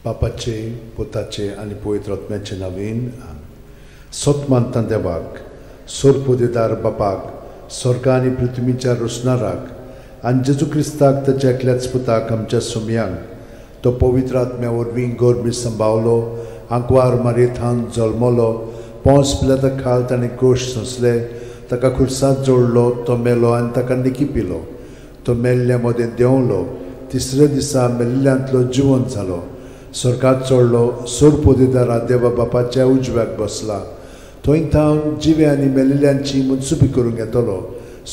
बापाचे पुताचे आनी पवित्र आत्म्याचे नांवेन सोतमानता देवाक सोरपोदेदार बापाक स्वर्ग आनी पृथ्वीच्या रोसणाराक आनी जेजू क्रिस्ताक ताच्या एकल्याच पुताक आमच्या सुमयांक तो पवित्र आत्म्या वरवीं गोरबी सांबावलो आंकवार मारयेंत जल्मलो पोंस पिलाता खाल ताणें गोश सोंसले ताका खुर्सांत जोडलो तो मेलो आनी ताका निकी पिलो तो मेल्ल्या मदें देंवलो तिसऱ्या दिसा मेल्ल्यांतलो जिवंत जालो स्वर्गात चडलो सोरपोदेदारा देवा बापाच्या उजव्याक बसला थंय थावन जिवे आनी मेलिल्ल्यांची मनसुबी करूंक येतलो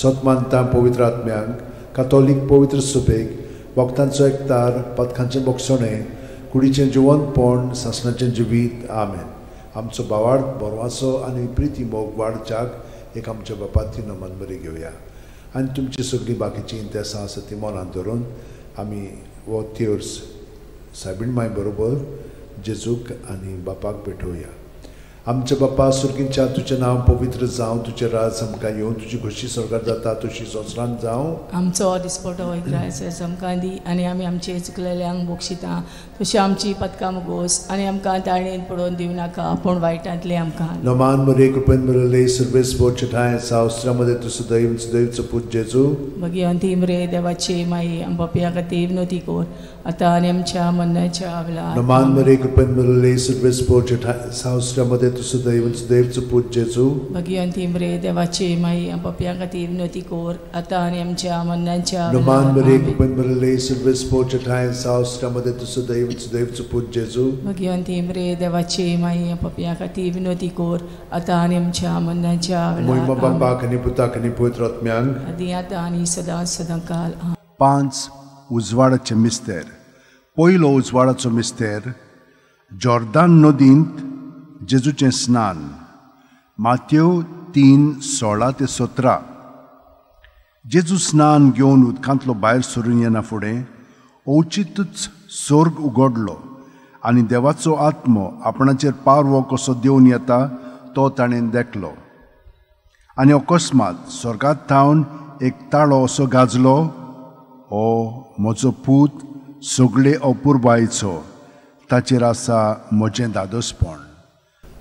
सोतमानता पवित्र आत्म्यांक कातोलीक पवित्र सुबेक वखदांचो एकतार पथकांचें मोक्षणें कुडीचें जिवंतपण सासणाचें जिवीत आमेन आमचो बावार्थ बरवासो आनी प्रिती मोग वाडच्याक एक आमच्या बापाची नमन बरी घेवया आनी तुमची सगळीं बाकीची इंतेसां आसा ती मनांत धरून आमी वो तेर्स सायबीण माय बरोबर जेजूक आनी बापाक भेटोवया आमचे बापा सुर्गींच्या तुजें नांव पवित्र जावं तुजें राज आमकां येवं तुजी खोशी स्वर्गांत जाता तशी संवसारांत जावं आमचो दिसपटो वैग्रायस आमकां दी आनी आमी आमचे चुकलेल्यांक बक्षिता तशी आमची पदकां मुगोस आनी आमकां ताळयेन पडोवन दिवं नाका पूण वायटांतले आमकां नमान मरे कृपेन मरले सर्वेस बोरचे ठाय सावस्त्रामध्ये तुझं दैवचं पूज जेजू भगवंती मरे देवाची माई आमच्या खातीर विनोती कोर आता आनी आमच्या मरणाच्या वेळार नमान मरे कृपेन मरले सर्वेस बोरचे ठाय सावस्त्रामध्ये तुझं दैवचं पूज जेजू भगवंती मरे देवाची माई आमच्या खातीर विनोती कोर आता आनी आमच्या मरणाच्या नमान मरे कृपेन मरले सर्वेस बोरचे ठाय सावस्त्रामध्ये तुझं दैवचं पूज जेजू भगवंती मरे देवाची माई आमच्या खातीर विनोती कोर आता आनी आमच्या मरणाच्या वेळार महिमा बापाक आनी पुताक आनी पवित्र आत्म्यांक आदी आतां आनी सदांकाल 5 उजवाडाचे मिस्तेर पयलो उजवाडाचो मिस्तेर जॉर्दान नदींत जेजूचें स्नान माथ्यो 3:16 ते 17 जेजू स्नान घेवन उदकांतलो भायर सरून येना फुडें ओचितूच स्वर्ग उगडलो आनी देवाचो आत्मो आपणाचेर पारवो कसो देवन येता तो ताणें देखलो आनी अकस्मात स्वर्गांत थावन एक ताळो असो गाजलो ओ म्हजो पूत सगळे अपुरबायेचो ताचेर आसा म्हजें दादोसपण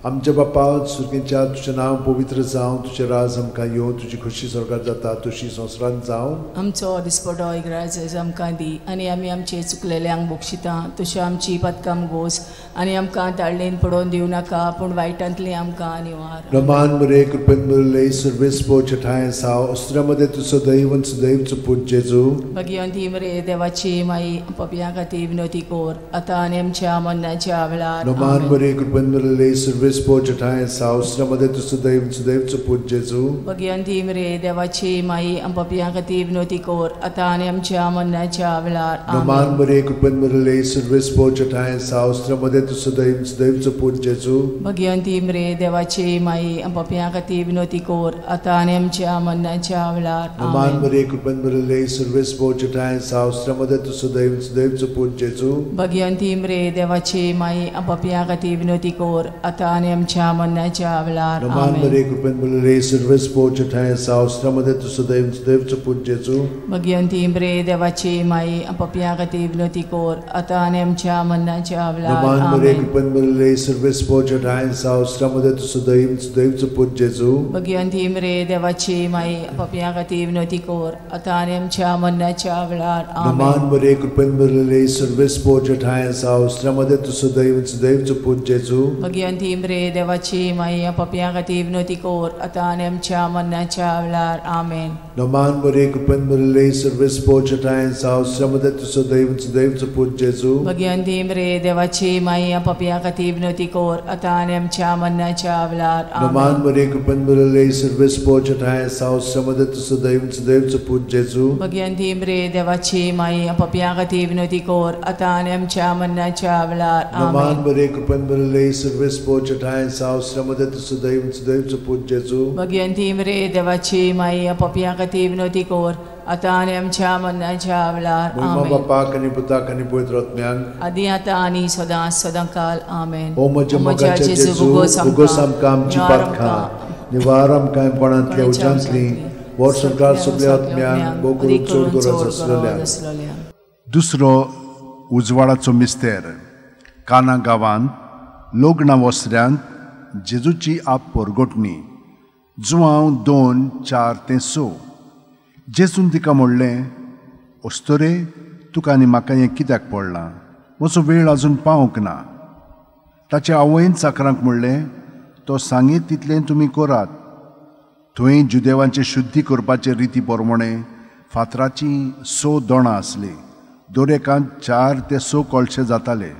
आमच्या बापा सुर्गींच्या तुजें नांव पवित्र जावं तुजें राज आमकां येवं तुजी खोशी स्वर्गांत जाता तशी संवसारांत जावं आमचो दिसपटो वैग्रायस आमकां दी आनी आमी आमचे चुकलेल्यांक बक्षिता तशी आमची पदकां मुगोस आनी आमकां ताळयेन पडोवन दिवं नाका पूण वायटांतले आमकां निवार नमान मरे कृपेन मरले सर्वेस बोरचे ठाय सावस्त्रामध्ये तुझं दैवचं पूज जेजू भगवंती मरे देवाची माई आमच्या खातीर विनोती कोर आता आनी आमच्या मरणाच्या वेळार नमान मरे कृपेन मरले सर्वेस बोरचे ठाय सावस्त्रामध्ये तुझं दैवचं पूज जेजू भगवंती मरे देवाची माई आमच्या खातीर विनोती कोर आता आनी आमच्या मरणाच्या वेळार नमान मरे कृपेन मरले सर्वेस बोरचे ठाय सावस्त्रामध्ये तुझं दैवचं पूज जेजू भगवंती मरे देवाची माई आमच्या खातीर विनोती कोर आता आनी आमच्या मरणाच्या वेळार नमान मरे कृपेन मरले सर्वेस बोरचे ठाय सावस्त्रामध्ये तुझं दैवचं पूज जेजू भगवंती मरे देवाची माई आमच्या खातीर विनोती कोर आता आनी आमच्या मरणाच्या वेळार नमान मरे कृपेन मरले सर्वेस बोरचे ठाय सावस्त्रामध्ये तुझं दैवचं पूज जेजू भगवंती मरे देवाची माई आमच्या खातीर विनोती कोर आता आनी आमच्या मरणाच्या वेळार नमान मरे कृपेन मरले सर्वेस बोरचे ठाय सावस्त्रामध्ये तुझं दैवचं पूज जेजू भगवंती मरे देवाची माई आमच्या खातीर विनोती कोर आता आनी आमच्या मरणाच्या वेळार नमान मरे कृपेन मरले सर्वेस बोरचे ठाय सावस्त्रामध्ये तुझं दैवचं पूज जेजू भगवंती मरे देवाची माई आमच्या खातीर विनोती कोर आता आनी आमच्या मरणाच्या वेळार आमेन नमान मरे कृपेन मरले सर्वेस बोरचे ठाय सावस्त्रामध्ये तुझं दैवचं पूज जेजू भगवंती मरे देवाची माई आमच्या खातीर विनोती कोर आता आनी आमच्या मरणाच्या वेळार नमान मरे कृपेन मरले सर्वेस बोरचे ठाय सावस्त्रामध्ये तुझं दैवचं पूज जेजू भगवंती मरे देवाची माई आमच्या खातीर विनोती कोर आता आनी आमच्या मरणाच्या वेळार नमान मरे कृपेन मरले सर्वेस बोरचे ठाय सावस्त्रामध्ये तुझं दैवचं पूज जेजू भगवंती मरे देवाची माई आमच्या खातीर विनोती कोर आता आनी आमच्या मरणाच्या वेळार महिमा बापाक आनी पुताक आनी पवित्र आत्म्यांक आदी आतां आनी सदांकाल आमेन ओ म्हज्या मोगाचे जेजू उगोस आमकां आमची पातखां निवार आमकां कोणांतल्या उज्यांतली वर सरकार सगळ्या आत्म्यांक भोव करून चड गरज आसलेल्या दुसरो उजवाडाचो मिस्तेर काना गांवांत लोग्ना वस्त्र्यांत जेजूची आप परगोटणी जुवांव 2:4-6. जेजून तिका म्हणलें, ओस्तोरे, तुका आनी म्हाका हें कित्याक पडलां? म्हजो वेळ आजून पावूंक ना. ताचे आवयन चाकरांक म्हणलें, तो सांगीत तितलें तुमी करात. थंय जुदेवांचे शुद्धी करपाचे रिती प्रमाणे फातराची 6 दोणां आसलीं. दरेकांत 4 ते 6 कळशे जाताले.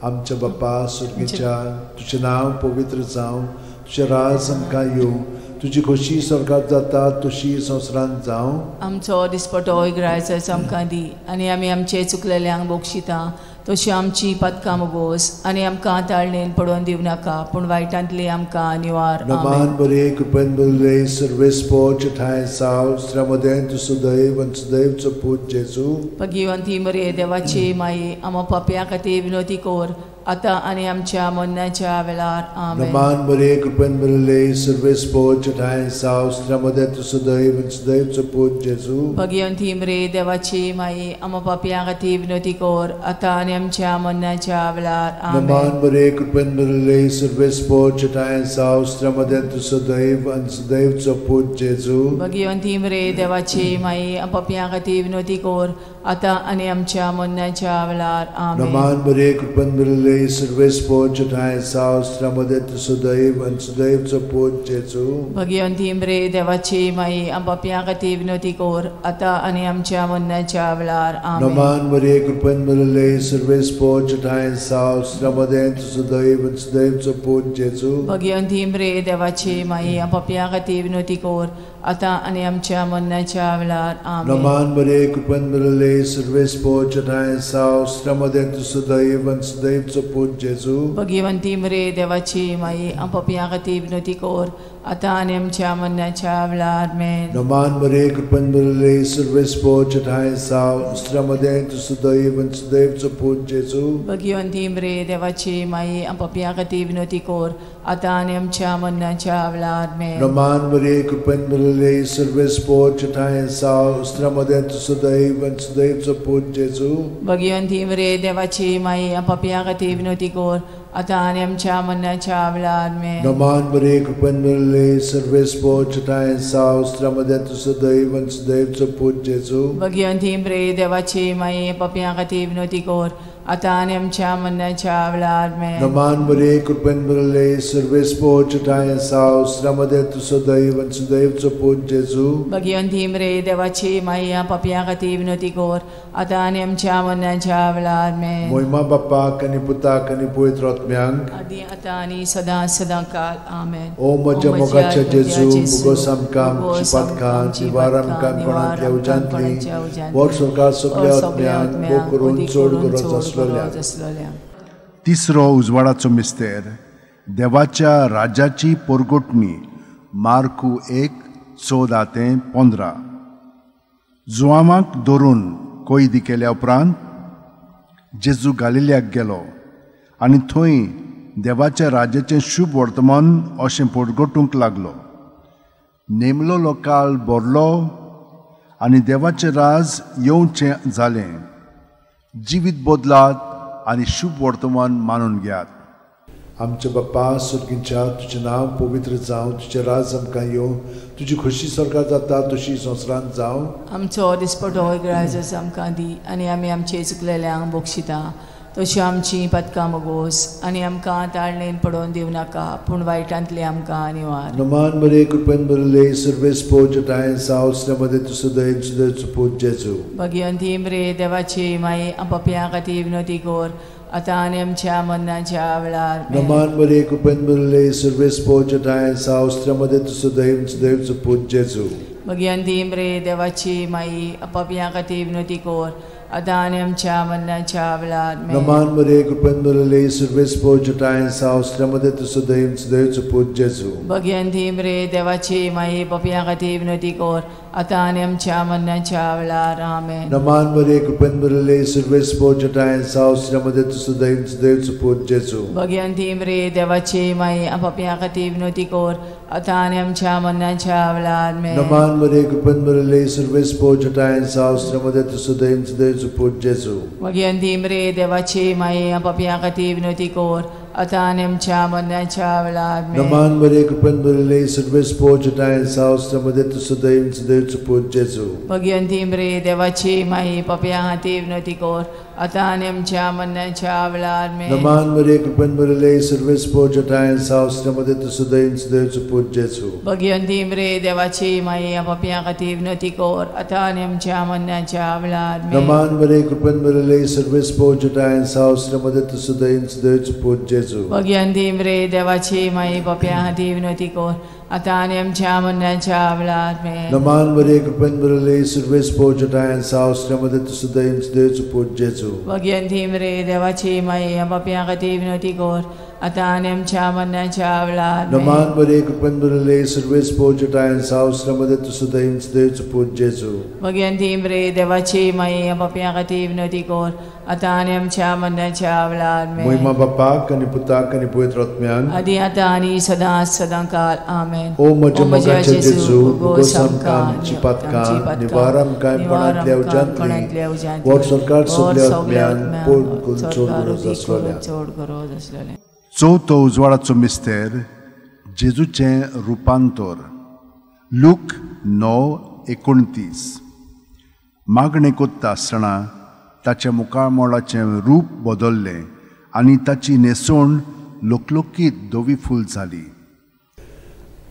आमच्या बाप्पा सुर्गीच्या, तुजें नांव पवित्र जावं, तुजें राज आमकां येवं, तुजी खोशी स्वर्गांत जाता तशी संवसारांत जावं. आमचो दिसपटो इग्रायचो आमकां दी, आनी आमी आमचे चुकलेल्यांक बोगशिता तशी आमची पदकां मोगोस, आनी आमकां ताळणेन पडोवन दिवं नाका, पूण वायटांतली आमकां निवार. नमान बरे कृपेन बरले सर्वेस पोच ठाय साव श्रमदेन तु सदैव आनी सदैवचो पूत जेजू. भगिवंती मरे देवाची माई, आमो पाप्यां खातीर विनोदी कोर, आतां आनी आमच्या मरणाच्या वेळार. आमेन. नमान बरे कृपेन बरले सर्वेस पोच ठाय साव श्रमदेन तु सदैव आनी सदैवचो पूत जेजू. भगिवंती मरे देवाची माई, आमो पाप्यां खातीर विनोदी कोर, आतां आनी आमच्या मरणाच्या वेळार. आमेन. नमान बरे कृपेन बरले सर्वेस पोच ठाय साव श्रमदेन तु सदैव आनी सदैवचो पूत जेजू. भगिवंती मरे देवाची माई, आमो पाप्यां खातीर विनोदी कोर, आतां आनी आमच्या मरणाच्या वेळार. आमेन. नमान बरे कृपेन बरले सर्वेस पोच ठाय साव श्रमदेन तु सदैव आनी सदैवचो पूत जेजू. भगिवंती मरे देवाची माई, आमो पाप्यां खातीर विनोदी कोर, आतां आनी आमच्या मरणाच्या वेळार. आमेन. नमान बरे कृपेन बरले सर्वेस पोच ठाय साव श्रमदेन तु सदैव आनी सदैवचो पूत जेजू. भगिवंती मरे देवाची माई, आमो पाप्यां खातीर विनोदी कोर, आतां आनी आमच्या मरणाच्या वेळार. आमेन. नमान बरे कृपेन बरले सर्वेस पोच ठाय साव श्रमदेन तु सदैव आनी सदैवचो पूत जेजू. भगिवंती मरे देवाची माई, आमो पाप्यां खातीर विनोदी कोर, आतां आनी आमच्या मरणाच्या वेळार. आमेन. नमान बरे कृपेन बरले सर्वेस पोच ठाय साव श्रमदेन तु सदैव आनी सदैवचो पूत जेजू. भगिवंती मरे देवाची माई, आमो पाप्यां खातीर विनोदी कोर, आतां आनी आमच्या मरणाच्या वेळार. आमेन. नमान बरे कृपेन बरले सर्वेस पोच ठाय साव श्रमदेन तु सदैव आनी सदैवचो पूत जेजू. भगिवंती मरे देवाची माई, आमो पाप्यां खातीर विनोदी कोर, आतां आनी आमच्या मरणाच्या वेळार. आमेन. नमान बरे कृपेन बरले सर्वेस पोच ठाय साव श्रमदेन तु सदैव आनी सदैवचो पूत जेजू. भगिवंती मरे देवाची माई, आमो पाप्यां खातीर विनोदी कोर, आतां आनी आमच्या मरणाच्या वेळार. आमेन. नमान बरे कृपेन बरले सर्वेस पोच ठाय साव श्रमदेन तु सदैव आनी सदैवचो पूत जेजू. भगिवंती मरे देवाची माई, आमो पाप्यां खातीर विनोदी कोर, आतां आनी आमच्या मरणाच्या वेळार. आमेन. मोहिमा बापाक आनी पुताक आनी पवित्र आत्म्यांक, आदी आतां आनी सदां सदांकाळ. आमेन. ओ म्हज्या मोगाच्या जेजू, मुगोस आमकां आमची पातकां, निवार आमकां कोणांतल्या उजांतली, वर स्वर्गांत सगळ्या आत्म्यांक भोग करून चड गरज आसलेल्या. तिसरो उजवाडाचो मिस्तेर, देवाच्या राजाची परगोटणी. मार्कू 1:14-15. जुआमाक धरून कोयदी केल्या उपरांत जेजू गालिल्याक गेलो, आनी थंय देवाच्या राजाचें शुभ वर्तमान अशें परगोटूंक लागलो. नेमलो लोकाल भरलो आनी देवाचें राज येवचें जालें. जिवीत बदलात आनी शुभ वर्तमान मानून घेयात. आमच्या बाप्पा सुर्गीच्या, तुजें नांव पवित्र जावं, तुजें राज आमकां येवं, तुजी खोशी स्वर्गांत जाता तशी संवसारांत जावं. आमचो दिसपटो इग्रायचो आमकां दी, आनी आमी आमचे चुकलेल्यांक बोगशिता तशी आमची पदकां मोगोस, आनी आमकां ताळणेन पडोवन दिवं नाका, पूण वायटांतली आमकां निवार. नमान बरे कृपेन बरले सर्वेस पोच ठाय साव श्रमदेन तु सदैव सदैवचो पूत जेजू. भगिवंती मरे देवाची माई, आमो पाप्यां खातीर विनोदी कोर, आतां आनी आमच्या मरणाच्या वेळार. नमान बरे कृपेन बरले सर्वेस पोच ठाय साव श्रमदेन तु सदैव सदैवचो पूत जेजू. भगिवंती मरे देवाची माई, आमो पाप्यां खातीर विनोदी कोर, आतां आनी आमच्या मरणाच्या वेळार. नमान बरे कृपेन बरले सर्वेस पोच ठाय साव श्रमदेन तु सदैव सदैवचो पूत जेजू. भगिवंती मरे देवाची माई, पाप्यां खातीर विनोदी कोर, आतां आनी आमच्या मरणाच्या वेळार आमेन. नमान मरिये कृपेन भरले सर्वेस पोचटाय सावस्रामध्ये तुझं देवचं पूत जेजू. भगवंती मरे देवाची माई पापियां खातीर विनवती कर आतां आनी आमच्या मरणाच्या वेळार आमेन. नमान मरिये कृपेन भरले सर्वेस पोचटाय सावस्रामध्ये तुझं देवचं पूत जेजू. भगवंती मरे देवाची माई पापियां खातीर विनवती कर आतां आनी आमच्या मरणाच्या वेळार आमेन. नमान मरिये कृपेन भरले सर्वेस पोचटाय सावस्रामध्ये तुझं देवचं पूत जेजू. भगवंती मरे देवाची माई पापियां खातीर विनवती कर आतां आनी आमच्या मरणाच्या वेळार आमेन. नमान मरिये कृपेन भरले सर्वेस पोचटाय सावस्रामध्ये तुझं देवचं पूत जेजू. भगवंती मरे देवाची माई पापियां खातीर विनवती कर आतां आनी आमच्या मरणाच्या वेळार आमेन. नमान मरिये कृपेन भरले सर्वेस पोचटाय सावस्रामध्ये तुझं देवचं पूत जेजू. भगवंती मरे देवाची माई पापियां खातीर विनवती कर आतां आनी आमच्या मरणाच्या वेळार आमेन. नमान मरिये कृपेन भरले सर्वेस पोचटाय सावस्रामध्ये तुझं देवचं पूत जेजू. भगवंती मरे देवाची माई पापियां खातीर विनवती कर आतां आनी आमच्या मरणाच्या वेळार आमेन. नमान मरिये कृपेन भरले सर्वेस पोचटाय सावस्रामध्ये तुझं देवचं पूत जेजू. भगवंती मरे देवाची माई पापियां खातीर विनवती कर आतां आनी आमच्या मरणाच्या वेळार आमेन. महिमा बापाक आनी पुताक आनी पवित्र आत्म्याक आदी आतां आनी सदां काल आमेन. ओ म्हज्या मोगाचे जेजू उगोस आमकां आमची पातकां निवार आमकां कोणांतल्या उज्यांतली वर सरकार सगल्या आत्म्यान चोड गरज आसलेलें. चवथो उजवाडाचो मिस्तेर जेजूचें रुपांतर. लूक 9:29. मागणें कोत्ता आसतना ताच्या मुखामोळाचें रूप बदल्लें आनी ताची न्हेसोण लोकलोकीत धवी फूल जाली.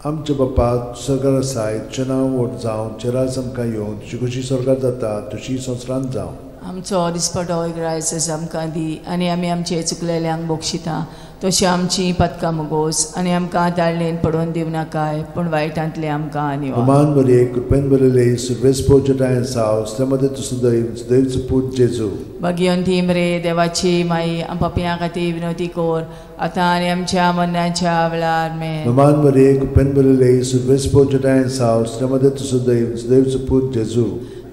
आमच्या बापा सगळं आसाय तुजें नांव व्हड जावं चेरास आमकां येवं तुजी कशी स्वर्गांत जाता तशी संवसारांत जावं. आमचो दिसपटो ग्रायस आमकां दी आनी आमी आमचे चुकलेल्यांक बक्षिता तशी आमची पदकां मोगोस आनी आमकां दाळणेन पडोवन दिवं नाकाय पूण वायटांतले आमकां आनी नमान मरिये कृपेन भरले सर्वेस पोचटाय सावस्रामध्ये तुझं देवचं पूत जेजू. भगवंती मरे देवाची माई पापियां खातीर विनवती कर आतां आनी आमच्या मरणाच्या वेळार आमेन. नमान मरिये कृपेन भरले सर्वेस पोचटाय सावस्रामध्ये तुझं देवचं पूत जेजू.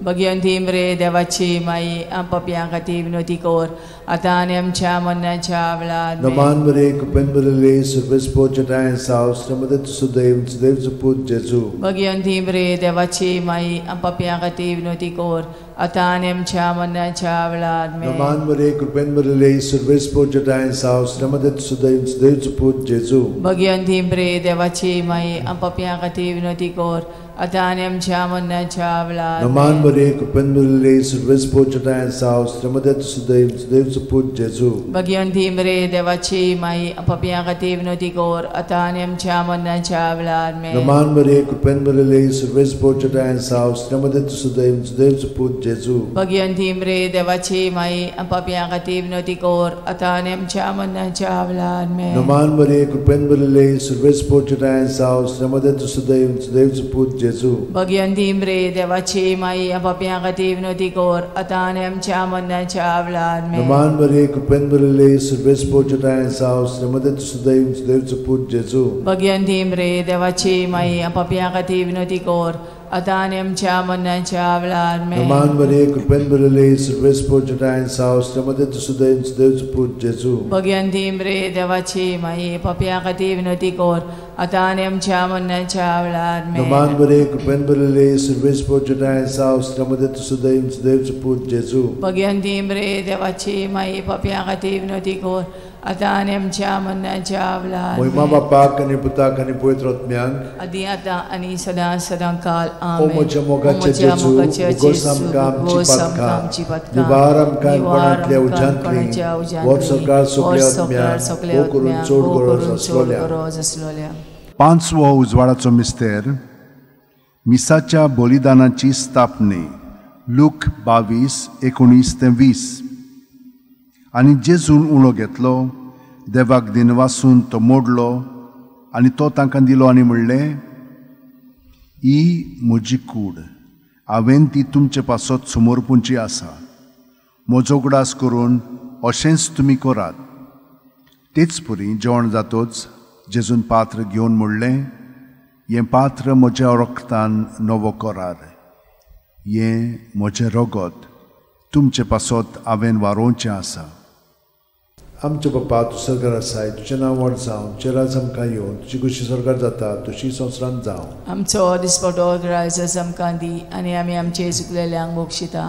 भगवंती मरे देवाची माई पापियां खातीर विनवती कर आतां आनी आमच्या मरणाच्या वेळार आमेन. नमान मरिये कृपेन भरले सर्वेस पोचटाय सावस्रामध्ये तुझं देवचं पूत जेजू. भगवंती मरे देवाची माई पापियां खातीर विनवती कर आतां आनी आमच्या मरणाच्या वेळार आमेन. नमान मरिये कृपेन भरले सर्वेस पोचटाय सावस्रामध्ये तुझं देवचं पूत जेजू. भगवंती मरे देवाची माई पापियां खातीर विनवती कर आतां आनी आमच्या मरणाच्या वेळार आमेन. नमान मरिये कृपेन भरले सर्वेस पोचटाय सावस्रामध्ये तुझं देवचं पूत जेजू. भगवंती मरे देवाची माई पापियां खातीर विनवती कर आतां आनी आमच्या मरणाच्या वेळार आमेन. नमान मरिये कृपेन भरले सर्वेस पोचटाय सावस्रामध्ये तुझं देवचं पूत जेजू. भगवंती मरे देवाची माई पापियां खातीर विनवती कर आतां आनी आमच्या मरणाच्या वेळार आमेन. नमान मरिये कृपेन भरले सर्वेस पोचटाय सावस्रामध्ये तुझं देवचं पूत जेजू. भगवंती मरे देवाची माई पापियां खातीर विनवती कर आतां आनी आमच्या मरणाच्या वेळार आमेन. नमान मरिये कृपेन भरले सर्वेस पोचटाय सावस्रामध्ये तुझं देवचं पूत जेजू. भगवंती मरे देवाची माई पापियां खातीर विनवती कर आतां आनी आमच्या मरणाच्या वेळार आमेन. नमान मरिये कृपेन भरले सर्वेस पोचटाय सावस्रामध्ये तुझं देवचं पूत जेजू. भगवंती मरे देवाची माई पापियां खातीर विनवती कर आतां आनी आमच्या मरणाच्या वेळार आमेन. नमान मरिये कृपेन भरले सर्वेस पोचटाय सावस्रामध्ये तुझं देवचं पूत जेजू. भगवंती मरे देवाची माई पापियां खातीर विनवती कर आतां आनी आमच्या मरणाच्या वेळार महिमा बापाक आनी पुताक आनी पवित्र आत्म्याक आदी आतां आनी सदां काल ओ आमेन. म्हज्या मोगाचे जेजू उगोस आमकां आमची पातकां निवार आमकां कोणांतल्या उज्यांतली वर सरकार सगल्या आत्म्याक करून चड गरज आसलोल्या. पांचवो उजवाडाचो मिस्तेर मिसाच्या बलिदानाची स्थापने. लूक 22:19-20. आनी जेजून उणो घेतलो देवाक दिनवासून तो मोडलो आनी तो तांकां दिलो आनी म्हणलें ही म्हजी कूड हांवें ती तुमचे पासत समोर पुंची आसा. म्हजो उगडास करून अशेंच तुमी करात. तेच परी जेवण जातोच जेजून पात्र घेवन म्हणलें हें पात्र म्हज्या रक्तान नवो करार. ये मोचे रोगोत तुमचे पासोत हांवें वारोवचें आसा. आमचे बापा तूं सर्गार आसाय, तुजें नांव व्हड जावं, तुजें राज आमकां येवं, तुजी कुशी सर्गार जाता तशी संवसारांत जावं. आमचो दिसपटो रायज आमकां दी आनी आमी आमचे चुकलेल्यांक बक्षिता.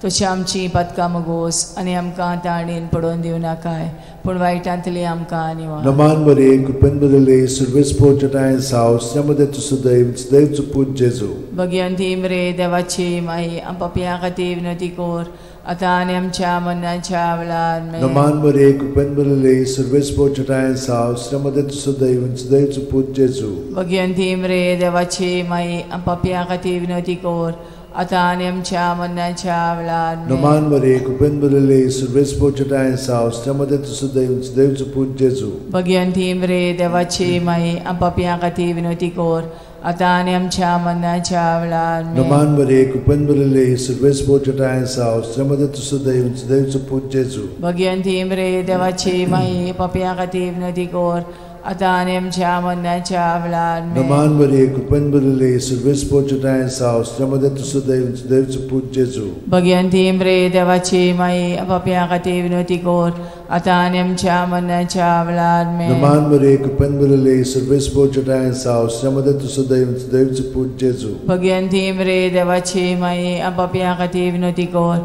तशी आमची पदकां मोगोस आनी आमकां ताणीन पडोवन दिवं नाकाय, पूण वायटांतली आमकां निवार. नमान बरे कृपेन बरले सर्वेस्पो जटाय साव श्रमदे तुसो दैवचो पूज जेजू. भगवंती मरे देवाची माई आम पापयां खातीर विनंती कोर, आतां आनी आमच्या मरणाच्या वेळार. नमान बरे कृपेन बरले सर्वेस्पो जटाय साव श्रमदे तुसो दैवचो पूज जेजू. भगवंती मरे देवाची माई आम पापयां खातीर विनंती कोर, आतां आनी आमच्या मरणाच्या वेळार. नमान बरे कृपेन बरले सर्वेस्पो जटाय साव श्रमदे तुसो दैवचो पूज जेजू. भगवंती मरे देवाची माई आम पापयां खातीर विनंती कोर, आतां आनी आमच्या मरणाच्या वेळार. नमान बरे कृपेन बरले सर्वेस्पो जटाय साव श्रमदे तुसो दैवचो पूज जेजू. भगवंती मरे देवाची माई पापयां खातीर विनंती कोर, आतां आनी आमच्या मरणाच्या वेळार. नमान बरे कृपेन बरले सर्वेस्पो जटाय साव श्रमदे तुसो दैवचो पूज जेजू. भगवंती मरे देवाची माई पापयां खातीर विनंती कोर, आतां आनी आमच्या मरणाच्या वेळार. नमान बरे कृपेन बरले सर्वेस्पो जटाय साव श्रमदे तुसो दैवचो पूज जेजू. भगवंती मरे देवाची माई पापयां खातीर विनंती कोर,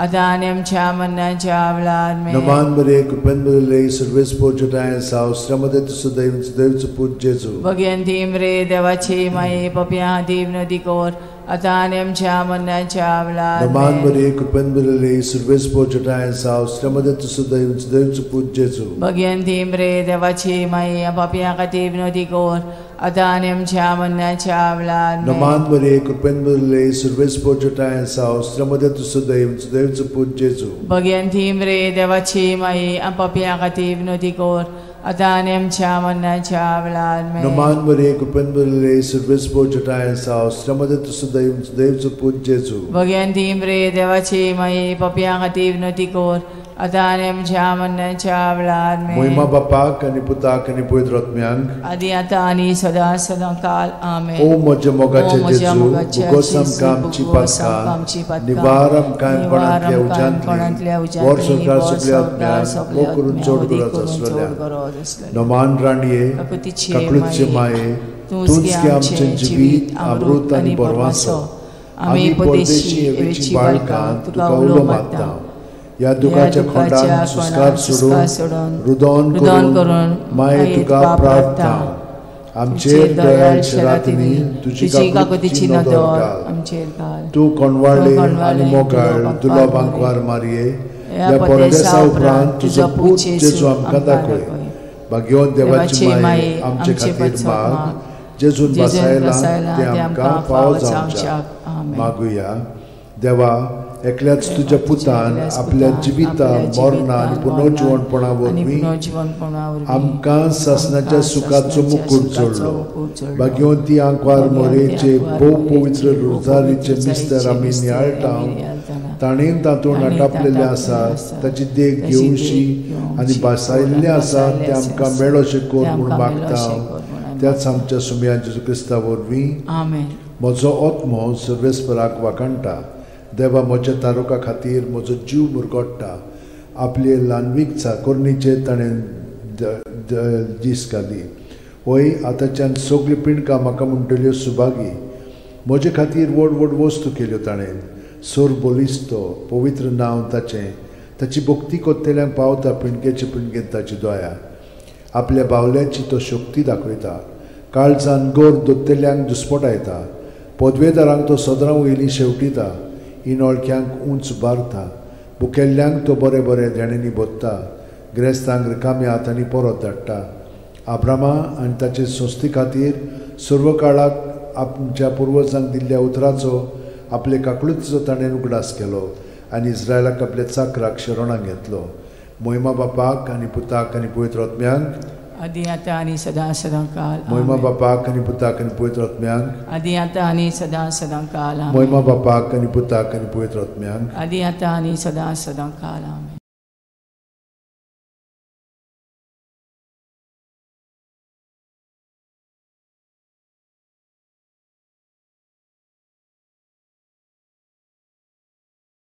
आतां आनी आमच्या मरणाच्या वेळार. नमान बरे कृपेन बरले सर्वेस्पो जटाय साव श्रमदे तुसो दैवचो पूज जेजू. भगवंती मरे देवाची माई पापयां खातीर विनंती कोर, आतां आनी आमच्या मरणाच्या वेळार. नमान बरे कृपेन बरले सर्वेस्पो जटाय साव श्रमदे तुसो दैवचो पूज जेजू. भगवंती मरे देवाची माई पापयां खातीर विनंती कोर, आतां आनी आमच्या मरणाच्या वेळार. नमान बरे कृपेन बरले सर्वेस्पो जटाय साव श्रमदे तुसो दैवचो पूज जेजू. भगवंती मरे देवाची माई पापयां खातीर विनंती कोर, आतां आनी आमच्या मरणाच्या वेळार. नमान बरे कृपेन बरले सर्वेस्पो जटाय साव श्रमदे तुसो दैवचो पूज जेजू. भगवंती मरे देवाची माई पापयां खातीर विनंती कोर, आतां आनी आमच्या मरणाच्या वेळार. महिमा बापाक आनी पुताक आनी पवित्र आत्म्यांक, आदी आतां आनी सदां सदांकाल. आमेन. ओ म्हजे मोगाचे जेजू, भुगोस आमकां आमची पदकां, निवार आमकां काणकोणांतल्या उज्यांतली, वर सरकार सगळ्या आत्म्यांक वो करून चड गरज आसलेल्या. नमान राणये, काकुळीचे माये, तूंच की आमचें जिवीत, अमृत आनी बोरवांसो. आमी परदेशी येवेची बाळकां तुका उलो मागता. या दुखाच्या खोंडान सुस्कार सोडून रुदोन करून माये तुका प्रार्थना. आमचेर दयाळशे रातींनी तुजी काकुतीची नदर आमचेर घाल. तूं कोणवाळे आनी मोगाळ दुलोबांक वार मारये. या परदेसा उपरांत तुजो पूत जेजू आमकां दाखय. भाग्यवान देवाची माये आमचे खातीर माग. जेजून बसायला ते आमकां फावो जावच्याक मागुया. देवा, एकल्याच तुज्या पुतान आपल्या जिविता मरणा आनी पुनर्जीवनपणा वरवीं आमकां सासणाच्या सुखाचो मुकुट जोडलो. भाग्यवंती आंकवार मोरेचे भोव पवित्र रोजारीचे मिस्तर आमी नियाळटाव. ताणेन तातूंत आटापलेले आसा ताची देख घेवशी आनी बसायल्ले आसा ते आमकां मेळोशे कोर म्हूण मागता. त्याच आमच्या सुमया जेजू क्रिस्ता वरवीं. आमेन. म्हजो आत्मो सर्वेस्पराक वाकणटा. देवा, म्हज्या तारुका खातीर म्हजो जीव मुरगोडटा. आपले ल्हानवीक चाकोरणीचे ताणें दीस घाली. वय आतांच्यान सगळी पिणकां म्हाका म्हणटल्यो सुभागी. म्हजे खातीर व्हड व्हड वस्तू केल्यो ताणें. सोर बोलिस्तो, पवित्र नांव ताचें. ताची भक्ती कोत्तेल्यांक पावता पिणकेचे पिणकेन ताची दोया. आपल्या बावल्याची तो शक्ती दाखयता. काळजान गोर दोत्तेल्यांक दुस्पटायता. पदवेदारांक तो सदरां वयलीं शेवटिता. इनोळख्यांक उंच बारता. बुकेल्ल्यांक तो बरे बरे ध्याणेनी बोत्ता. गिरेस्तांक रिकाम्या हातांनी परत धाडटा. आब्रामा आनी ताचे संस्थे खातीर सर्व काळाक आमच्या पुर्वजांक दिल्ल्या उतराचो आपले काकुळीचो ताणें उगडास केलो आनी इस्रायलाक आपल्या चाकराक शरणांत घेतलो. महिमा बापाक आनी पुताक आनी पवित्र आत्म्यांक, आदी आतां आनी सदां सदांकाल. महिमा बापाक आनी पुताक आनी पवित्र आत्म्यांक, आदी आतां आनी सदां सदांकाल. महिमा बापाक आनी पुताक आनी पवित्र आत्म्यांक, आदी आतां आनी सदां सदांकाल.